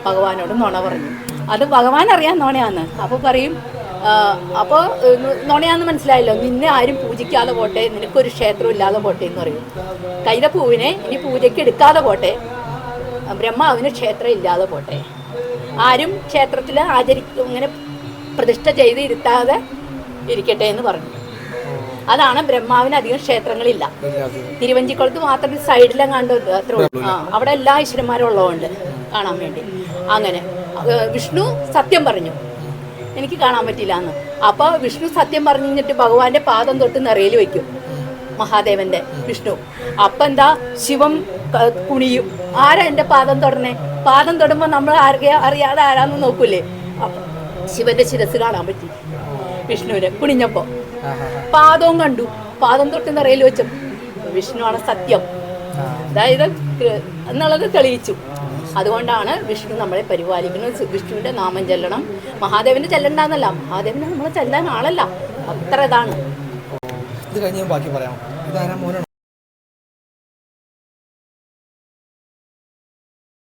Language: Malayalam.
ഭഗവാനോട് നുണ പറഞ്ഞു. അത് ഭഗവാൻ അറിയാൻ നുണയാന്ന്. അപ്പോൾ പറയും, അപ്പോൾ നുണയാന്ന് മനസ്സിലായല്ലോ, നിന്നെ ആരും പൂജിക്കാതെ പോട്ടെ, നിനക്കൊരു ക്ഷേത്രം ഇല്ലാതെ പോട്ടെ എന്ന് പറയും. കൈതപ്പൂവിനെ ഇനി പൂജയ്ക്ക് എടുക്കാതെ പോട്ടെ, ബ്രഹ്മാവിന് ക്ഷേത്രം ഇല്ലാതെ പോട്ടെ, ആരും ക്ഷേത്രത്തിൽ ഇങ്ങനെ പ്രതിഷ്ഠ ചെയ്ത് ഇരുത്താതെ ഇരിക്കട്ടെ എന്ന് പറഞ്ഞു. അതാണ് ബ്രഹ്മാവിന് അധികം ക്ഷേത്രങ്ങളില്ല. തിരുവഞ്ചിക്കുളത്ത് മാത്രം സൈഡിലും കണ്ടു അത്രേ ഉള്ളൂ. അവിടെ എല്ലാ ഈശ്വരന്മാരും ഉള്ളതുകൊണ്ട് കാണാൻ വേണ്ടി. അങ്ങനെ വിഷ്ണു സത്യം പറഞ്ഞു, എനിക്ക് കാണാൻ പറ്റില്ല എന്ന്. അപ്പോൾ വിഷ്ണു സത്യം പറഞ്ഞിട്ട് ഭഗവാന്റെ പാദം തൊട്ട് നിറയിൽ വയ്ക്കും, മഹാദേവന്റെ വിഷ്ണു. അപ്പം എന്താ, ശിവം കുണിയും. ആരാ എൻ്റെ പാദം തൊടണേ? പാദം തൊടുമ്പോൾ നമ്മൾ അറിയാതെ ആരാന്ന് നോക്കൂലേ? അപ്പം ശിവന്റെ ശിരസ് കാണാൻ പറ്റി വിഷ്ണുവിന് കുണിഞ്ഞപ്പോൾ. പാദവും കണ്ടു, പാദം തൊട്ട് നിറയിൽ വെച്ചു. വിഷ്ണുവാണ് സത്യം, അതായത് എന്നുള്ളത് തെളിയിച്ചു. അതുകൊണ്ടാണ് വിഷ്ണു നമ്മളെ പരിപാലിക്കുന്നത്. വിഷ്ണുവിന്റെ നാമം ചെല്ലണം, മഹാദേവന്റെ ചെല്ലണ്ടെന്നല്ല, മഹാദേവനെ നമ്മൾ ചെല്ലാൻ ആളല്ല, അത്ര ഇതാണ്. ഇത് കഴിഞ്ഞ് ബാക്കി പറയാം. ഇതാരാ മോനാണ്?